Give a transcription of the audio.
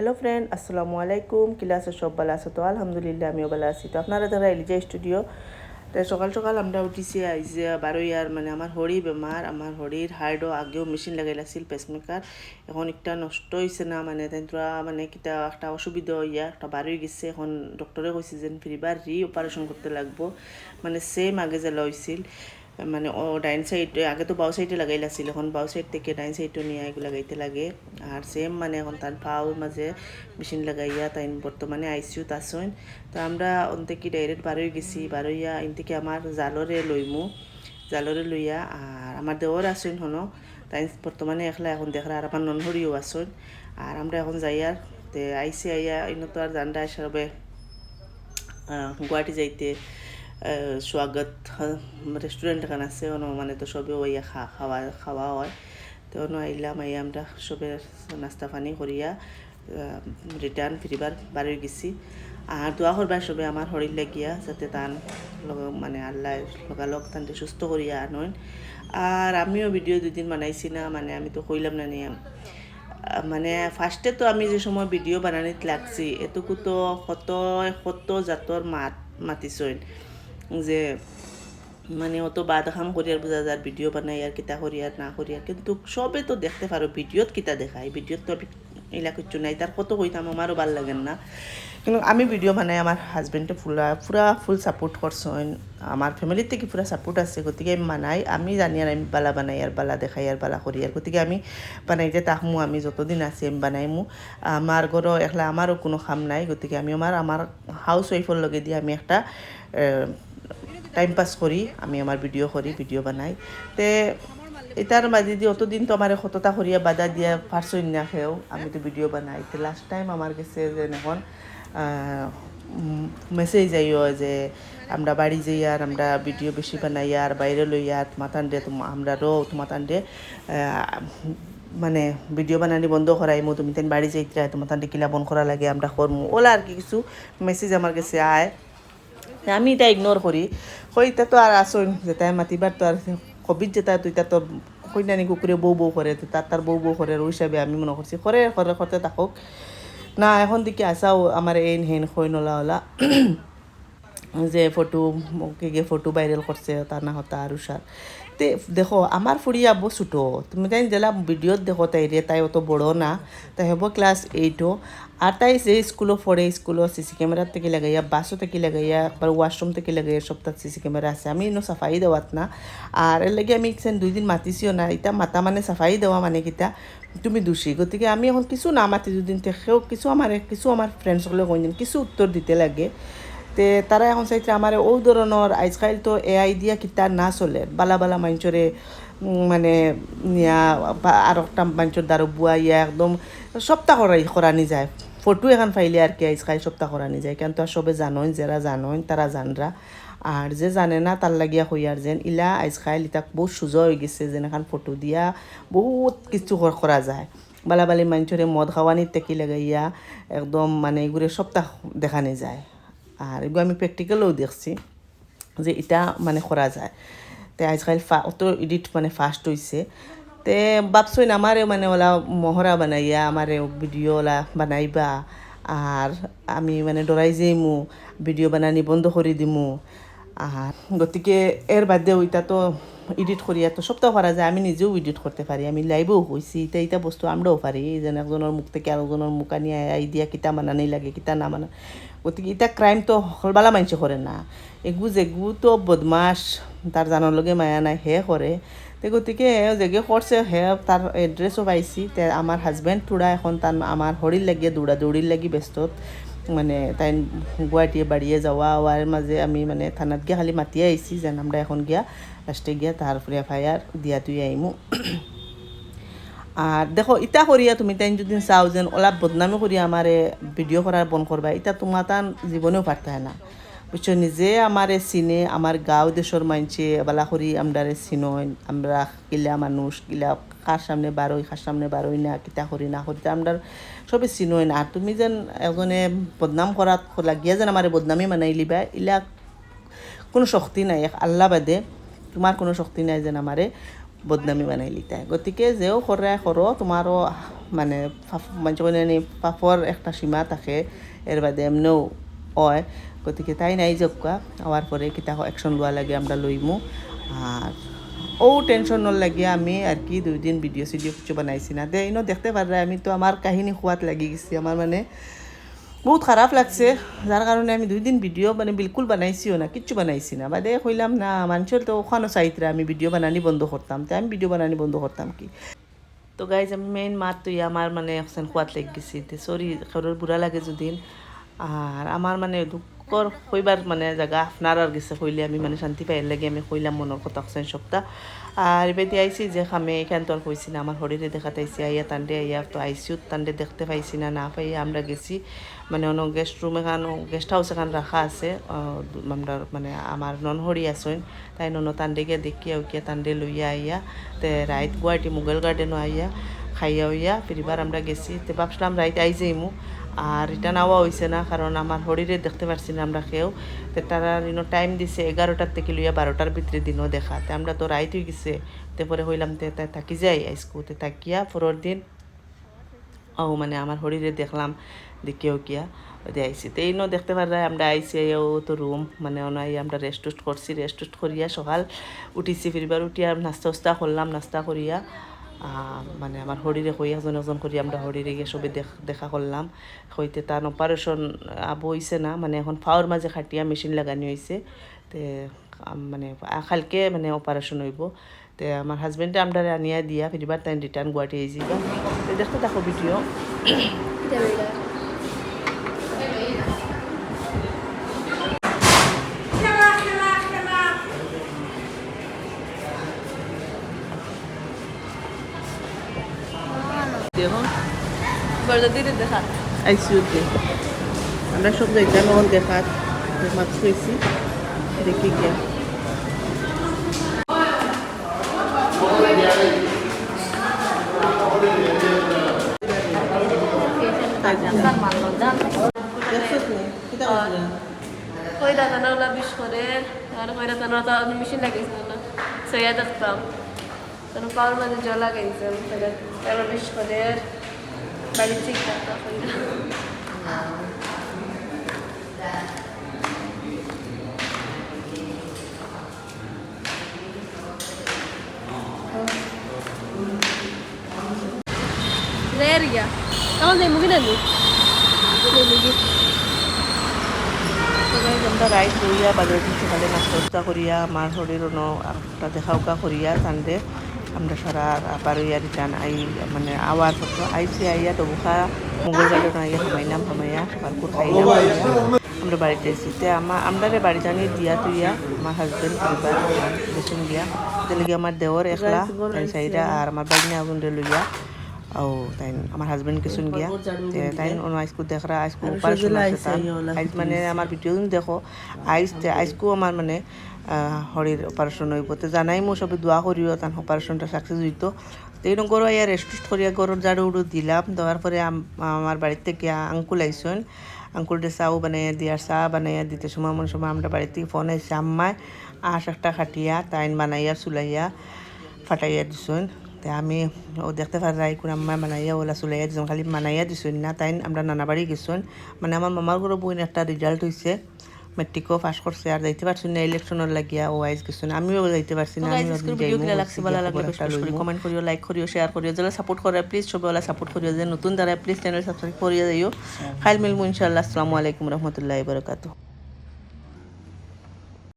Hello friend, আসসালামু আলাইকুম। ক্লাসে সব ভালো আছো তো? আলহামদুলিল্লাহ, আমিও ভালো আছি। তো আপনারা যারা এলিজা স্টুডিও, তো সকাল সকাল আমরা উঠিছি আইসে বারোই আর মানে আমার হরি বেমার, আমার হরির হার্টও আগেও মেশিন লাগাইলাছিল পেসমেকার, এখন একটা নষ্ট হয়েছে না, মানে তাই তোরা মানে কিতা একটা অসুবিধা হইয়া একটা বারোই গেছে। এখন ডক্টরে কইছে যে ফিরবার অপারেশন করতে লাগবো, মানে সেম আগে যে লইছিল, মানে ও ডাইন সাইড আগে তো বাউ সাইডে লাগাইলাছিল, এখন বাউ সাইড থেকে ডাইন সাইডও নিয়ে এগুলো লাগাইতে লাগে। আর সেম মানে এখন তার পাওর মাঝে মেশিন লাগাইয়া তাই বর্তমানে আইসিউত আসেন। তো আমরা ওন থেকে ডাইরেক্ট বারোই গেছি, বারোইয়া ইন থেকে আমার জালরে লইমু, জালরে লইয়া আর আমার দেওয়ার আসেন হনো, তাই বর্তমানে একলা এখন দেখরা আর আমার ননহরিও আসেন। আর আমরা এখন যাইয়ার তে আইসি আইয়া ইন তো আর জানডা সবে গুয়াহাটি যাইতে স্বাগত রেস্টুরেন্ট এখানে আছে ওনো, মানে তো সবে ওই খাওয়া খাওয়া হয়। তো ওনো আইলাম, আইয়া আমরা সবে নাস্তা পানি করিয়া রিটার্ন ফিরিবার বাড়ি গেছি। আর দোয়া করবার সবে আমার শরীর লাগিয়া যাতে তান মানে আল্লাহ লগালগ তানতে সুস্থ করিয়া আনইন। আর আমিও ভিডিও দুদিন বানাইছি না, মানে আমি তো কইলাম না নিয়ে, মানে ফার্স্টে তো আমি যে সময় ভিডিও বানানিত লাগছি এটুকু তো কত কত জাতর মাতিছইন যে মানে অত বাদ খাম করি আর বোঝা যার ভিডিও বানাই আর কিতা করি আর না করি আর, কিন্তু সবে তো দেখতে পারো ভিডিওত কিতা দেখায়, ভিডিওত তো এলা কিচ্ছু নাই। তার কত কইতাম আমারও ভাল লাগেন না, কিন্তু আমি ভিডিও বানাই আমার হাজবেন্ডে পুরা ফুল সাপোর্ট করছেন, আমার ফ্যামিলির থেকে পুরা সাপোর্ট আছে। গতিকে আমি বানাই, আমি জানি আর আমি বালা বানাই আর বালা দেখাই আর বালা করি আর, গতিকে আমি বানাইতে তাকমু, আমি যতদিন আছি আমি বানাইমু। আমার ঘরও একলা আমারও কোনো কাম নাই, গতিকে আমি আমার হাউস ওয়াইফর লগে দিয়ে আমি একটা টাইম পাস করি, আমি আমার ভিডিও করি, ভিডিও বানাই। তে এটার মাঝে দিয়ে অতদিন তো আমার কতটা করিয়া বাধা দিয়া পারছই না খেয়েও আমি তো ভিডিও বানাই। তো লাস্ট টাইম আমার কাছে যে এখন মেসেজ যাইও যে আমরা বাড়ি যাই আর আমরা ভিডিও বেশি বানাই আর বাইরে লইয়া তোমাতান দে আমরা তোমাতান দে মানে ভিডিও বানানি বন্ধ করাইমু, তুমি তেন বাড়ি যাইতে তোমার তান কিলা বন্ধ করা লাগে আমরা করমু ওলা আর কি কিছু মেসেজ আমার কাছে আয়। আমি এটা ইগনোর করি, হইতা তো আর আসন যেটা মাতিবার তো আর কবির যেটা তো এটা তো কইনানি কুকুরে বউ বউ করে, তো তার বউ বউ করে ওই হিসাবে আমি মনে করছি করে করতে থাকুক না। এখন দিকে আসাও আমার এই হেন হই নলা ওলা যে ফটো ভাইরাল করছে তা না হতা আর উষার। তে দেখো আমার ফুড়িয়া আব্বু ছোটো, তুমি তাই জেলা ভিডিওত দেখো তাই রে, তাই অত বড় না, তাই হব ক্লাস 8ও। আর তাই যে স্কুলও পড়ে, স্কুলও সিসি ক্যামেরার থেকে লাগাইয়া, বাসও থেকে লাগাইয়া, একবার ওয়াশরুম থেকে লাগাইয়া সপ্তাহ সিসি ক্যামেরা আছে, আমি ইনো সাফাই দেওয়াত না। আর এর লাগে আমি 2 দিন মাতিছিও না, এটা মাতা মানে সাফাই দেওয়া মানে কিতা তুমি দোষী। গতিকে আমি এখন কিছু না মাতি দুদিন থেকেও কিছু আমার ফ্রেন্ডসকলে কইন কিছু উত্তর দিতে লাগে। তে তারা এখন চাইছে আমার ও ধরনের আজকাল তো এআই দিয়া কিতা না চলে, বালা বালা মানুষরে মানে নিয়া আর একটা মানুষের দ্বারা বুয়াইয়া একদম সপ্তাহ করানি যায়, ফটো এখন ফাইলে আর কি আজকাল সপ্তাহ করানি যায়, কেন তো সবে জানোই, যারা জানোই তারা জানরা, আর যে জানে না তার লাগিয়া হইয়ার যেন ইলা আজকাল ইতা বহুত সোজা হয়ে গেছে, যেন এখন ফটো দিয়া বহুত কিছু করা যায়। বালাবালি মানুষরে মদ খাওয়ানির থেকে লাগাইয়া একদম মানে এগুলো সপ্তাহ দেখানি যায়। আর এগুলো আমি প্র্যাকটিক্যালও দেখছি যে এটা মানে করা যায়। তে আজকাল অত এডিট মানে ফাস্ট হয়েছে। তে ভাবছইন আমারে মানে ওলা মহরা বানাইয়া আমারে ভিডিও ওলা বানাইবা, আর আমি মানে ডরাই যাইমু, ভিডিও বানানি বন্ধ করে দিমু। আর গতিকে এর বাদে ওইটা তো এডিট করিয়া তো সপ্তাহ করা যায়, আমি নিজেও এডিট করতে পারি, আমি লাইভেও হয়েছি, এটা বস্তু আমরাও পারি, যেন একজনের মুখ থেকে আরেকজনের মুখ আনিয়ে আই দিয়া কিতা মানানি লাগে কিতা না মানা। গতিকে এটা ক্রাইম তো হলবালা মানুষে করে না, যেগু তো বদমাস, তার জানার লগে মায়া নাই হে করে। তো গতিকে যেগে করছে হে তার এড্রেসও পাইছি। তে আমার হাজব্যান্ড থোড়া এখন তার আমার হরির লাগিয়ে দৌড়ির লাগি ব্যস্ত, মানে তাই গুয়াহাটি বাড়িয়ে যাওয়া আওয়ার মাঝে আমি মানে থানাত গিয়া খালি মাতিয়ে আইছি যেন আমরা এখন গিয়া লাস্টে গিয়া তারপরে এফআইআর দিয়া তুই আইমু। আর দেখো ইটা করিয়া তুমি তাই যদি চাও যেন অলপ বদনামি করিয়া আমারে ভিডিও করার বন করবা, এটা তোমার তান জীবনেও পারতে না, বুঝছো। নিজে আমারে চিনে, আমার গাঁও দেশের মানছে বালা করি আমরারে চিনইন, আমরা কিলা মানুষ কিলা কার সামনে বারোই কার সামনে বারোই না কিতা করি না করি আমরা সবে চিনইন। আর তুমি যেন এজনে বদনাম করাত লাগিয়া যেন আমারে বদনামি মানাই লিবা, ইলা কোনো শক্তি নাই, আল্লাহ বাদে তোমার কোনো শক্তি নাই যেন আমারে বদনামি বানাই লিতা গতিকে যেও করে করো তোমারও মানে মানে পাপর একটা সীমা থাকে এর বাদে এমনিও হয় গতিকে তাই নাই জবকা হওয়ার পরে কিতা অ্যাকশন লওয়া লাগে আমরা লইমু আর ও টেনশন লাগিয়ে আমি আর কি 2 দিন ভিডিও কিছু বানাইছি না দে ইনো দেখতে পারে আমি তো আমার কাহিনী খোয়াত লাগি গেছি আমার মানে বহুত খারাপ লাগছে যার কারণে আমি 2 দিন ভিডিও মানে বিলকুল বানাইছিও না কিচ্ছু বানাইছি না বাদে কইলাম না মানুষের তো ওখানো চাইতরা আমি ভিডিও বানানি বন্ধ করতাম তাই আমি ভিডিও বানানি বন্ধ করতাম কি তো গাইজ আমি মেইন মাত তুই আমার মানে এখন খোয়াত লেগে গেছি সরি কারোর বুড়া লাগে যদি আর আমার মানে দুঃখর কইবার মানে জায়গা আপনার আর গেছে কইলে আমি মানে শান্তি পাইর লাগে আমি কইলাম মনের কথা অক্সেন সপ্তাহ আর এবারে আইসি যে খামে এখান তো আর কইছি না আমার শরীরে দেখাতাইছি আইয়া তান্ডে আইয়া তো আইসিউত তান্ডে দেখতে পাইছি না না পাই আমরা গেছি মানে অন্য গেস্ট রুম এখান গেস্ট হাউস এখান রাখা আছে আমরা মানে আমার ননহরি আসইন তাই নন তান্ডেকে দেখিয়া উকিয়া তান্ডে লইয়া আইয়া তে রাইত গুয়াহাটি মুঘল গার্ডেনও আইয়া খাইয়া হইয়া ফিরবার আমরা গেছি তো ভাবছিলাম রাইত আই যাইমু আর রিটার্ন আওয়া হয়েছে না কারণ আমার শরীরে দেখতে পারছি না আমরা কেউ তো তারা টাইম দিছে 11টার থেকে লইয়া 12টার ভিতরে দিনও দেখা তো আমরা তো রাইত হয়ে গেছে তারপরে হইলাম তে থাকি যাই আইসকুতে থাকিয়া পরের দিন ও মানে আমার শরীরে দেখলাম দেখিও কিয়া আইসি তো এইনো দেখতে পারা আমরা আইসি ও তো রুম মানে অনাই আমরা রেস্ট করছি রেস্ট করিয়া সকাল উঠিছি ফিরবার উঠিয়া নাস্তা করলাম নাস্তা করিয়া মানে আমার শরীরে হই একজন করি আমরা শরীরে গিয়ে সবে দেখা করলাম হইতে তার অপারেশন বইছে না মানে এখন ফাওয়ার মাঝে খাটিয়া মেশিন লাগানি হয়েছে তে মানে কালকে মানে অপারেশন হইব তে আমার হাজবেন্ডে আমরা আনিয়া দিয়া ফিরবার তাই রিটার্ন গুয়াহাটি আইসি তো দেখতে দেখো ভিডিও দেখো দেখা আইসিউতে আমরা সব যাইতাম এখন দেখাত মাছ হয়েছি দেখি গিয়া কইরা কানা বিশ করে আর কইরা কানা তো মেশিন লাগাইছিল না সইয়া দেখতাম তখন পাওয়ার মাঝে জল লাগাইছিল তারপর বিশ করে বাড়ি ঠিক থাকতো কইরা Leria. Kamu dari mungkin ada? Dari mungkin. আমরা রাইট করিয়া বাজার থেকে সকালে নাস্তা করিয়া মার শরীরও একটা দেখাউকা করিয়া তান্ডে আমরা সারা আবার ইয়া রিটার্ন আই মানে আওয়ার পত্র আইসি আইয়া তবুখা মঙ্গল গার্ডেন আইয়া হামাইয়া সকালপুর খাইলাম আমরা বাড়িতে এসেছি আমরা বাড়ি জানিয়ে দিয়া তুইয়া আমার হাজবেন্ড পরিবার গেছেন গিয়া তেলেগে আমার দেওয়ার একলা তাই সাইডা আর আমার বাগিনা আগুন লইয়া ও তাই আমার হাজবেন্ড কিছু গিয়া তাই আইসকু দেখরা আইসকু অপারেশন আছে আইস মানে আমার ভিডিও দেখো আইসকু আমার মানে শরীর অপারেশন হইব তো জানাই মো সবে দোয়া করিও তার অপারেশনটা সাকসেস হইত তো এই গরু আইয়া রেস্ট করিয়া গরুর জাড়ু উড়ু দিলাম দেওয়ার পরে আমার বাড়ির থেকে আঙ্কুল আইসন আঙ্কুলটা চাও বানাইয়া দিয়ার চা বানাইয়া দিতে সময় মনে সময় আমরা বাড়ির থেকে ফোন আইসে আম্মায় আশ একটা খাটিয়া তাইন বানাইয়া চুলাইয়া ফাটাইয়া দিছুন তা আমি ও দেখতে পারাই কোন আম্মা বানাইয়া ওলা চুলাইয়া দিছুন খালি বানাইয়া দিছুন না তাইন আমরা নানা বাড়ি গেছুন মানে আমার মামার ঘরে বইন একটা রেজাল্ট হয়েছে মেট্রিকও পাস করছে আর যাইতে পারছি না ইলেকশনের লাগিয়া ও আইস গেছুন আমিও যাইতে পারছি না কমেন্ট করিও লাইক করিও শেয়ার করিও যারা সাপোর্ট করে প্লিজ সবাই ওলা সাপোর্ট করিও যে নতুন দ্বারা প্লিজ চ্যানেল সাবস্ক্রাইব করিয়া যাইও খাইল মিলমু ইনশাআল্লাহ আসসালামু আলাইকুম রহমতুল্লাহি ওয়া বারাকাতুহু।